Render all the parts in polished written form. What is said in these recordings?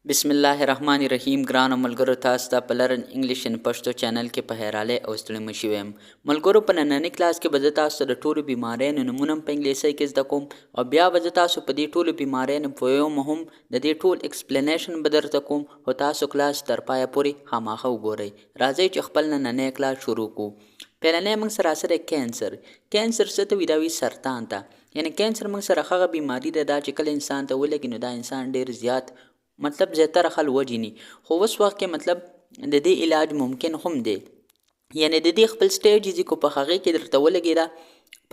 بسم الله الرحمن الرحیم ګرانو ملګرو تاسو ته په لرن انګلیش ان پښتو چینل کې په هراله او ستړي مشي ویم ملګرو په نننۍ کلاس کې به زه تاسو د ټولو بیماریانو نمونه په انګلیسي کې زده کوم او بیا به زه تاسو په دې ټولو بیماریانو په یو مهم د دې ټول ایکسپلینیشن به درته کوم او تاسو کلاس تر پایه پورې خامخا وګورئ راځئ چې خپل نننۍ کلاس شروع کړو پیلنې موږ سره کینسر څه ته وایي دا وایي سرطان ته یعنی کینسر موږ سره هغه بیماري ده دا چې کله انسان ته ولګي نو دا انسان ډیر زیات مطلب زیاتره خل وجني خو اوس وخت کې مطلب د دې علاج ممکن هم دی یعنی د دې خپل سټیج چې کو په هغه کې درته ولګي دا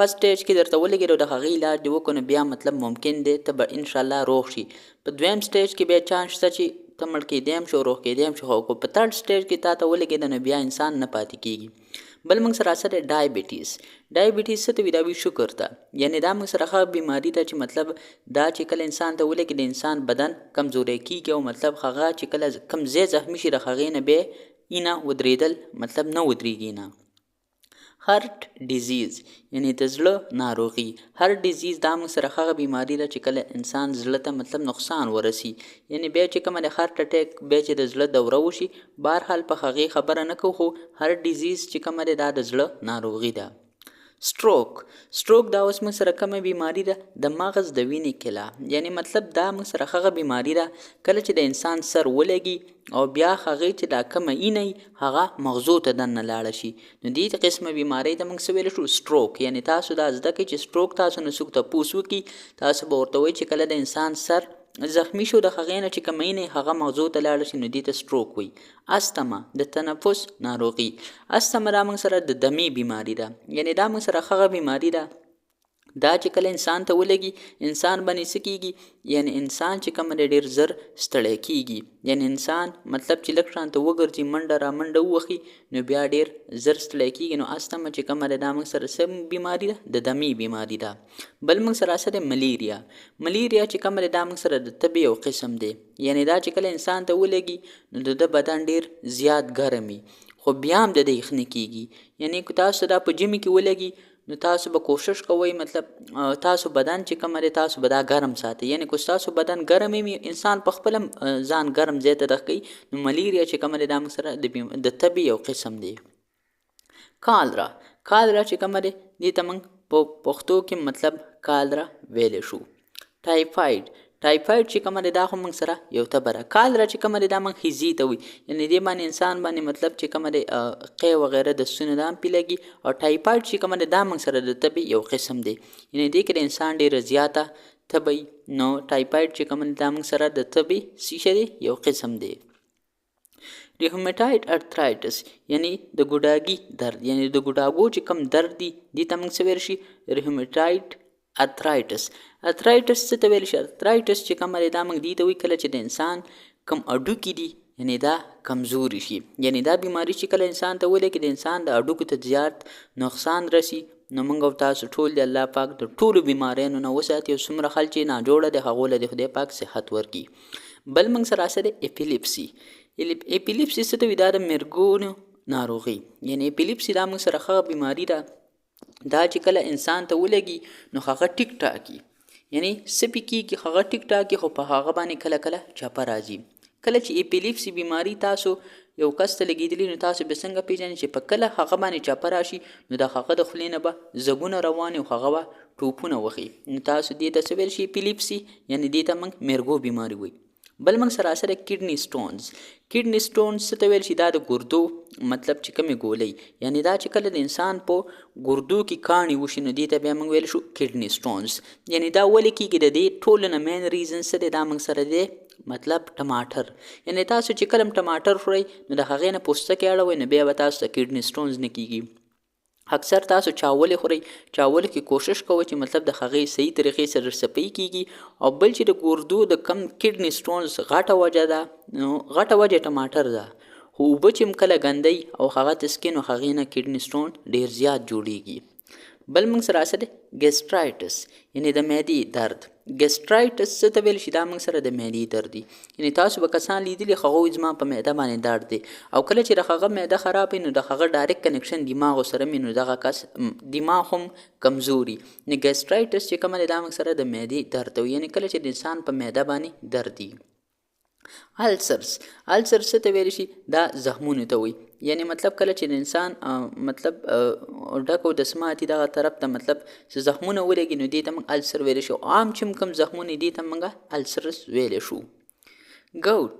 پس سټیج کې درته ولګي د هغه علاج دی وکړو بیا مطلب ممکن دی ته به ان شاء الله روغ شي په دویم سټیج کې بیا چانس شته چې ته مړ کېدیم شو روغ کېدیم شو خو په تھرد سټیج کې تا ته ولګي نو بیا انسان نه پاتې کیږي بل موږ سره ډایبټیز څه ته وایي دا وایي شکر ته یعنی دا موږ سره هغه بیماري ده چې مطلب دا چې کله انسان ته ولګي د انسان بدن کمزوری کیږي او مطلب هغه چې کله کم ځای زخمي شي د هغې نه بیا اینه ودرېدل مطلب نه ودرېږي نه هارت ډیزیز یعنی د زړه ناروغي هارت ډیزیز دا موږ سره هغه بیماري ده چې کله انسان زړه ته مطلب نقصان ورسي یعنی بیا چې کومه د هارت اٹیک بیا چې د زړه دوره وشي بهرحال په هغې خبره نه کوو خو هارت ډیزیز چې کومه ده دا د زړه ناروغي ده سټروک دا اوس موږ سره کومه بیماری ده د مغز د وینې کلا یعنی مطلب دا موږ سره هغه بیماری ده کله چې د انسان سر ولګي او بیا هغې چې دا کومه اینه هغه مغزو ته دننه لاړه شي نو دې قسمه بیماری ته موږ څه ویلی شو سټروک یعنی تاسو دا زده کړئ چې سټروک تاسو نه څوک تپوس وکړي تاسو به ورته وایئ چې کله د انسان سر زخمی شو د هغې نه چې کومه اینه هغه مغزو ته لاړه شي نو دې ته سټروک وایي استما د تنفس ناروغي استما دا موږ سره د دمې بیماری ده یعنی دا موږ سره هغه بیماری ده دا چې کله انسان ته ولګي انسان باندې څه کیږي یعنی انسان چې کوم ډیر زر ستړی کیږي یعنی انسان مطلب چې لږ شان ته وګرځي منډه را منډه ووهي نو بیا ډیر زر ستړی کیږي نو استما چې کومه ده دا موږ سره څه بیماری ده د دمې بیماری ده بل موږ سره سره ملیریا چې کومه ده دا موږ سره د تبې یو قسم دی یعنی دا چې کله انسان ته ولګي نو د بدن ډیر زیات ګرمي خو بیا هم د دې یخني کیږي یعنی که تاسو دا په جمی کې ولګي نو تاسو به کوشش کوئ مطلب تاسو بدن چې کوم دی تاسو به دا ګرم ساتئ یعنی که تاسو بدن ګرم وي انسان په خپل ځان ګرم ځای ته دغ کوي نو ملیریا چې کوم دی دا موږ سره د تبې یو قسم دی کالرا چې کوم دی دې ته موږ په پښتو کې مطلب کالرا ویلی شو ټایفاید چې کومه ده دا خو موږ سره یو تبره کالرا چې کومه ده دا موږ هیزي ته وایي یعنې دې باندې انسان باندې مطلب چې کومه ده قی وغیره د ستونې دا هم پې لګي او ټایفاید چې کومه ده دا موږ سره د تبې یو قسم دی یعنې دې کې د انسان ډېره زیاته تبه نو ټایفاید چې کومه ده دا موږ سره د تبې څه دی یو قسم دی ریومټاید ارترایټس یعنی د ګوډاګي درد یعنی د ګوډاګو چې کوم درد دی دې ته موږ څه ویل شي ریومټاید ارترایټس څه ته ویل شي ارترایټس چې کومه دی دا موږ دې ته وایي کله چې د انسان کم اډوکي دي یعنی دا کمزوري شي یعنی دا بیماری چې کله انسان ته ولګي د انسان د اډوکو ته زیات نقصان رسي نو موږ او تاسو ټول د الله پاک د ټولو بیماریانو نه وساتي او څومره خلک چې ناجوړه دی هغو له د خدای پاک صحت ورکړي بل موږ سره سره اپیلیپسي څه ته وایي دا د مرګونو ناروغي یعنی اپیلیپسي دا موږ سره هغه بیماري ده دا چې کله انسان ته ولګي نو هغه ټیک ټاکي یعنی څه پې کېږي هغه ټیک ټاکي خو په هغه باندې کله کله چپه راځي کله چې اپیلیپسي بیماري تاسو یو کس ته لګېدلي نو تاسو به څنګه پیژنئ چې په کله هغه باندې چپه راشي نو د هغه د خولې نه به زګونه روان او هغه به ټوپونه وخي نو تاسو دې ته څه ویل شي اپیلیپسي یعنی دې ته موږ مرګو بیماري وایي بل موږ سره سره کډني سټونز څه ته ویل شي دا د ګردو مطلب چې کومې ګولۍ یعنی دا چې کله د انسان په ګردو کې کاڼي وشي نو دې ته بیا موږ ویل شو کډني سټونز یعنی دا ولې کېږي د دې ټولو نه مین ریزن څه دی دا موږ سره دی مطلب ټماټر یعنی تاسو چې کله ټماټر خورئ نو د هغې نه پوستکی اړوئ نو بیا به تاسو ته کډني سټونز نه کېږي اکثر تاسو چاولې خورئ چاولې کې کوشش کوئ چې مطلب د هغې صحیح طریقې سره صفایي کېږي او بل چې د ګردو د کم کډني سټونز غټه وجه ده نو غټه وجه ټماټر ده خو اوبه چې کله ګندئ او هغه تسکي نو هغې نه کډني سټون ډېر زیات جوړیږي بل موږ سره سره ګیسټرایټس یعنی د معدې درد ګیسټرایټس څه ته ویل شي دا موږ سره د معدې درد دی یعنی تاسو به کسان لیدلي هغوی زما په معده باندې درد دی او کله چې د هغه معده خراب وي نو د هغه ډایرکټ کنیکشن دماغو سره وي نو دغه کس دماغ هم کمزوري نو ګیسټرایټس چې کومه دی دا موږ سره د معدې درد دی یعنی کله چې د انسان په معده باندې درد دی السرز څه ته ویل شي؟ دا زخمونو ته وایي. یعنی مطلب کله چې د انسان مطلب ډکو د سماتي دغه طرف ته مطلب چې زخمونه ولګي نو دې ته موږ السر ویلی شو. عام چې کوم زخمونه دې ته موږ السرس ویلی شو. ګوټ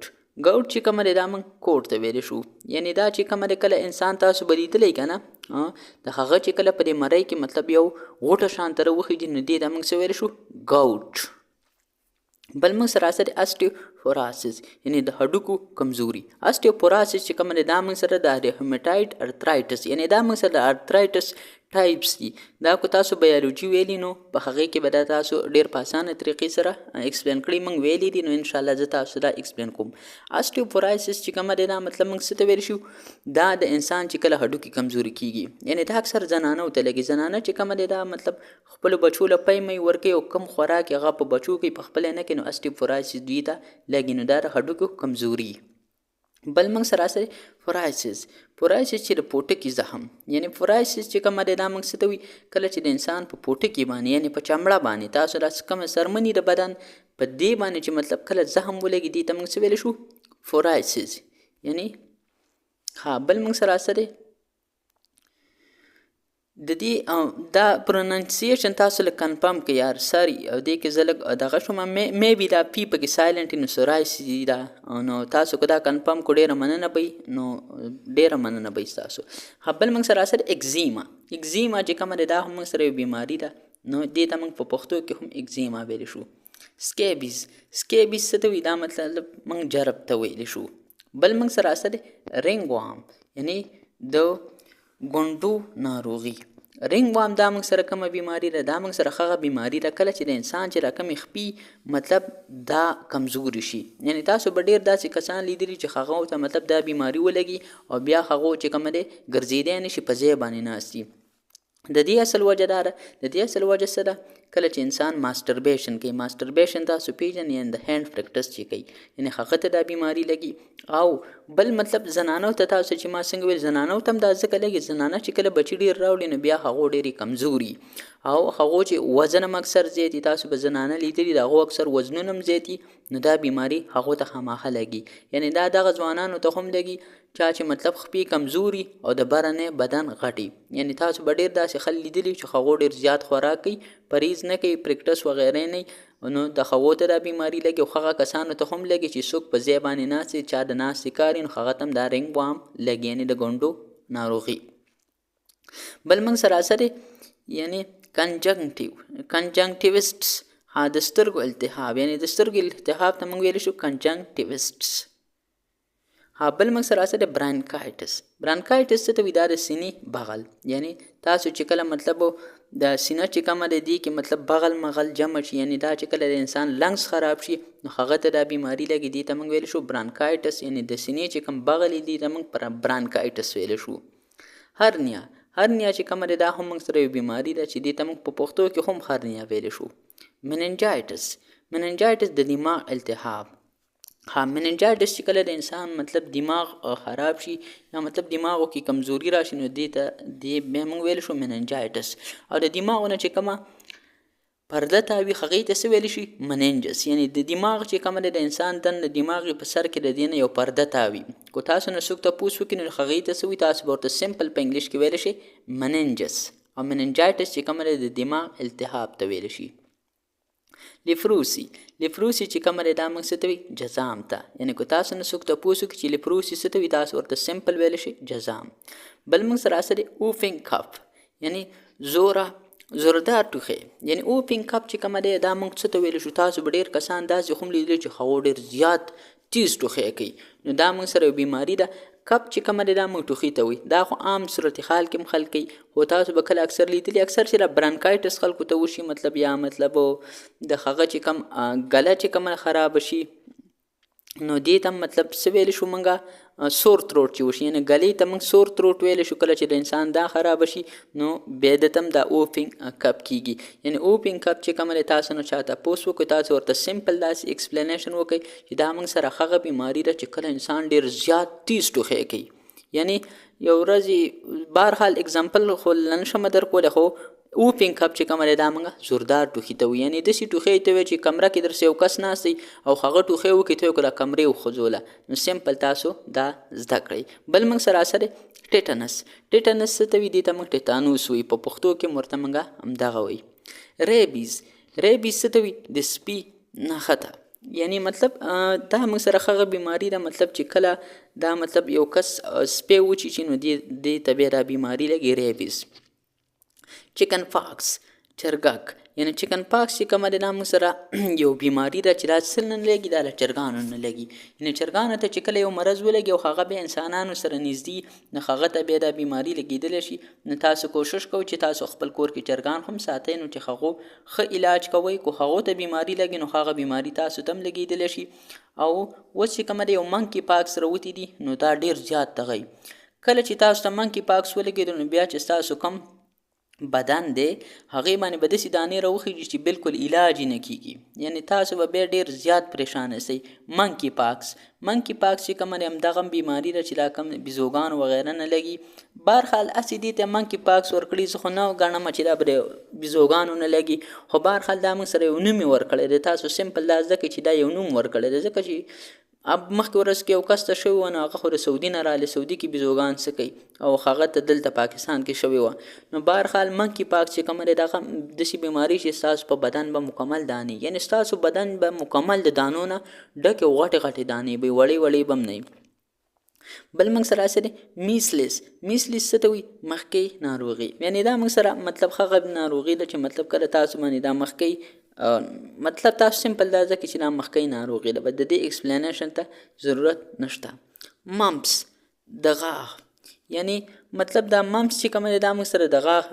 چې کومه دی دا موږ کوټ ته ویلی شو. یعنی دا چې کومه دی کله انسان تاسو به لیدلی که نه د هغه چې کله په دې مرۍ کې مطلب یو غوټه شان ته راوخېږي نو دې ته موږ څه ویلی شو؟ ګوټ. بل موږ سره اثر اسټیوفوراسس یعنی د هډوکو کمزوري. اسټیوفوراسس چې کومه دی دا موږ سره د ریومټاید ارترایټس یعنی دا موږ سره د ارترایټس ټایپس دي. دا کو تاسو بیالوجي ویلی نو په هغې کې به دا تاسو ډېر په اسانه طریقې سره ایکسپلین کړي موږ ویلی دي نو انشاءالله زه تاسو دا ایکسپلین کوم. اسټیوفوراسس چې کومه دی دا مطلب موږ څه ته ویلی شو؟ دا د انسان چې کله هډوکي کمزوري کیږي. یعنی دا اکثر زنانو ته لګي. زنانه چې کومه دی دا مطلب خپلو بچو له پی می ورکوي او کم خوراک هغه په بچو کوي په خپله نه کوي نو اسټیوفوراسس دوی ته لګي نو دا د هډوکو کمزوري. بل موږ سره سره فورایسس چې د پوټکي زخم یعنی فورایسس چې کومه دی دا موږ څه ته وي؟ کله چې د انسان په پوټکي باندې یعنی په چمړه باندې تاسو داسې کومه سرمني د بدن په دې باندې چې مطلب کله زخم ولګي دې ته موږ څه ویلی شو؟ فورایسس. یعنی بل موږ سره سره د دې دا پروننسیشن تاسو لږ کنفرم کړئ یار ساري او دې کې زه لږ دغه شوم میبي دا پی پکې سایلنټ نو سورایسي دا نو تاسو که دا کنفرم کړو ډېره مننه به نو ډېره مننه به تاسو. بل موږ سره سره اکزیما چې کومه دی دا هم موږ سره یو بیماري ده نو دې ته موږ په پښتو کې هم اکزیما ویلی شو. سکیبیز څه ته وي؟ دا مطلب موږ جرب ته ویلی شو. بل موږ سره سره رینګ وام یعنی د ګونډو ناروغي. رینګ وام دا موږ سره کومه بیماري ده؟ دا موږ سره هغه بیماري ده کله چې د انسان چې را کومې خپي مطلب دا کمزوري شي. یعنی تاسو به ډېر داسې کسان لیدلي چې هغو ته مطلب دا بیماري ولګي او بیا هغو چې کومه دی ګرځېدی نه شي په ځای باندې ناست دي. د دې اصل وجه دا ده د دې اصل وجه څه ده؟ کله چې انسان ماسټربیشن کوي. ماسټربیشن تاسو پیژنئ یعنی د هینډ پریکټس چې کوي یعنی هغه ته دا بیماري لګي. او بل مطلب زنانو ته تاسو چې ما څنګه ویل زنانو ته هم دا ځکه لګي زنانه چې کله بچي ډېر راوړي نو بیا هغو ډېرې کمزوري او هغو چې وزن هم اکثر زیات تاسو به زنانه لیدلي د هغو اکثر وزنونه هم زیاتي نو دا بیماري هغو ته خامخا لګي. یعنی دا دغه ځوانانو ته هم لګي چا چې مطلب خپې کمزوري او د بره بدن غټي. یعنی تاسو به ډېر داسې خلک لیدلي چې هغو ډېر زیات خوراک کوي پریز نه کوي پریکټس وغیره نه نو د هغو ته دا بیماري لګي او هغه کسانو ته هم لګي چې څوک په ځای باندې ناست چا د ناستې کار نو هغه ته هم دا رینګ وام لګي یعنی د ګونډو ناروغي. بل موږ سره سره یعنی کنجنکټیوسټس د سترګو التهاب یعنی د سترګو التهاب ته موږ ویلی شو کنجنکټیوسټس. بل موږ سره سره برانکایټس څه ته وي؟ دا د سینې بغل یعنی تاسو چې کله مطلب د سینه چې کومه دی دې کې مطلب بغل مغل جمع شي یعنی دا چې کله د انسان لنګس خراب شي نو هغه ته دا بیماري لګي دې ته موږ ویلی شو برانکایټس یعنی د سینې چې کوم بغل دی ته موږ برانکایټس ویلی شو. هرنیا چې کومه دی دا هم موږ سره یو بیماري ده چې دې ته موږ په پښتو کې هم هرنیا ویلی شو. مننجایټس د دماغ التهاب. مننجایټس چې کله د انسان مطلب دماغ خراب شي یا مطلب دماغو کې کمزوري راشي نو دې ته بیا موږ ویلی شو مننجایټس. او د دماغونه چې کومه پرده تاوي هغې ته څه ویلی شي؟ مننجس. یعنی د دماغ چې کومه د انسان دننه دماغ په سر کې د دې نه یو پرده تاوي کو تاسو نه څوک تپوس وکړي نو هغې ته څه وي تاسو به ورته سمپل په انګلیش کې ویلی شي مننجس. او مننجایټس چې کومه د دماغ التهاب ته ویلی شي. لیفروسی چې کومه دی دا موږ څه ته وي؟ جزام ته. یعنی که تاسو نه څوک تپوس وکړي چې لیفروسی څه ته وي تاسو ورته سمپل ویلی شي جزام. بل موږ سره سره اوفینګ کپ یعنی زوردار ټوخی یعنی اوفینګ کپ چې کومه دی دا موږ څه ته ویلی شو؟ تاسو به ډېر کسان داسې هم لیدلي چې هغو ډېر زیات تیز ټوخی کوي نو دا موږ سره یو بیماري ده. کپ چې کومه دی دا موږ ټوخي ته وي. دا خو عام صورتحال کې هم خلک کوي خو تاسو به کله اکثر لیدلي اکثر چې دا برانکایټس خلکو ته وشي مطلب یا مطلب د هغه چې کوم ګله چې کومه خرابه شي نو دې ته مطلب څه ویلی شو موږ سور تروټ چې وشي یعنی ګلې ته موږ سور تروټ ویلی شو. کله چې د انسان دا خرابه شي نو بیا د ته هم دا اوفینګ کپ کیږي. یعنی اوفینګ کپ چې کومه دی تاسو نه چا تپوس وکړئ تاسو ورته سمپل داسې ایکسپلینیشن وکړئ چې دا موږ سره هغه بیماري ده چې کله انسان ډېر زیات تیز ټوخی کوي. یعنی یو ورځ بهرحال اگزامپل خو نشم در کولی خو اوپینګ کپ چې کومه دا موږ زوردار ټوخي ته وایو. یعنې داسې ټوخی ته وایي چې کمره کې درسه یو کس ناست دی او هغه ټوخی وکړي ته یې کړه کمرې وخوځوله. نو سمپل تاسو دا زده کړئ. بل موږ سره اثر ټیټنس. ټیټنس څه ته وایي؟ دې ته موږ ټیټانوس وایي، په پښتو کې ورته موږ همدغه وایي. ریبیز. ریبیز څه ته وایي؟ د سپي نښته. یعنی مطلب دا موږ سره هغه بیماری ده مطلب چې کله دا مطلب یو کس سپی وچیچي نو دې ته بیا دا بیماری لګي ریبیز. چکن پاکس چرګک. یعنی چکن پاکس چې کومه ده دا موږ سره یو بیماری ده چې دا څه نه لګي، دا له چرګانو نه لګي. یعنی چرګانو ته چې کله یو مرض ولګي او هغه بیا انسانانو سره نږدې نو هغه ته بیا دا بیماری لګېدلی شي. نو تاسو کوشش کوئ چې تاسو خپل کور کې چرګان هم ساتئ نو چې هغو ښه علاج کوئ. کو هغو ته بیماری لګي نو هغه بیماری تاسو ته هم لګېدلی شي. او اوس چې کومه ده یو منکی پاکس راوتي دي نو دا ډېر زیات دغی. کله چې تاسو ته منکی پاکس ولګېدو نو بیا چې تاسو کم بدن دی هغې باندې به داسې دانې راوخیږي چې بالکل علاج یې نه کېږي. یعنې تاسو به بیا ډېر زیات پریشانه سئ. منکی پاکس. منکی پاکس چې کومه همدغه بیماري ده چې دا کم بیزوګان وغیره نه لګي. بهرحال هسې دې ته منکی پاکس ورکړي زه خو نه ګڼم چې دا به بیزوګانو نه لګي، خو بهرحال دا موږ سره یو نوم یې ورکړی دی. تاسو سمپل دا زده کړئ چې دا یو نوم ورکړی دی، ځکه چې اب مخکې ورځ کې یو کس ته شوی و نو هغه خو د سعودي نه راغلی، سعودي کې بیزوګان څه کوي او هغه ته دلته پاکستان کې شوی و. نو بهرحال منکی پاکس چې کومه دی دغه داسې بیماري چې ستاسو په بدن به مکمل دانې، یعنې ستاسو بدن به مکمل د دانو نه ډکې غټې غټې دانې به وړې وړې به هم نه وي. بل موږ سره څه دی؟ میسلیس. میسلیس څه ته وایي؟ مخکې ناروغي. یعنې دا موږ سره مطلب هغه ناروغي ده چې مطلب کله تاسو باندې دا مخکې مطلب تاسو سمپل دا ځکه چې دا مخکې ناروغي ده، د دې ایکسپلینیشن ته ضرورت نشته. ممپس د غاښ. یعنی مطلب دا ممپس چې کومه دا موږ سره د غاښ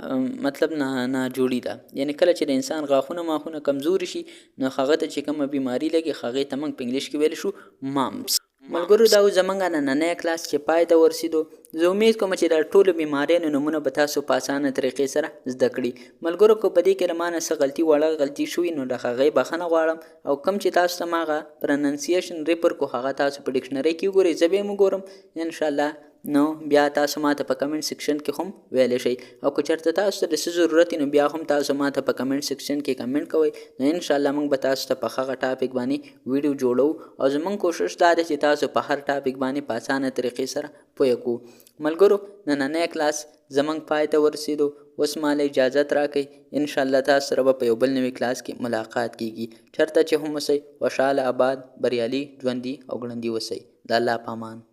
مطلب نه جوړي ده. یعنی کله چې د انسان غاښونه ماښونه کمزوري شي نو هغه ته چې کومه بیماری لګي هغې ته موږ په انګلیش کې ویلی شو ممپس. ملګرو دا زمونږ نننی کلاس چې پای ته ورسېدو. زه امید کوم چې دا ټولو بیماریانو نومونه به تاسو په اسانه طریقې سره زده کړي. ملګرو که په دې کې له ما نه څه غلطي وړه غلطي شوي نو د هغې بخښنه غواړم، او کوم چې تاسو ته ما هغه پرننسیشن ریپر کو هغه تاسو په ډکشنرۍ کې وګورئ، زه به یې وګورم انشاءالله. نو بیا تاسو ما ته په کمنټ سیکشن کې هم ویلی شئ، او که چېرته تاسو ته د څه ضرورت نو بیا هم تاسو ما ته په کمنټ سیکشن کې کمنټ کوئ. نو انشاءالله موږ به تاسو ته په هغه ټاپک باندې ویډیو جوړو، او زموږ کوشش دا ده چې تاسو په هر ټاپک باندې په اسانه طریقې سره پوه کړو. ملګرو نننی کلاس زموږ پای ته ورسېدو. اوس ماله اجازت راکړئ، انشاءالله تاسو سره به په یو بل نوي کلاس کې ملاقات کیږي. چېرته چې هم اوسئ خوشحاله، آباد، بریالي، ژوندي او ګړندي اوسئ. د الله په امان.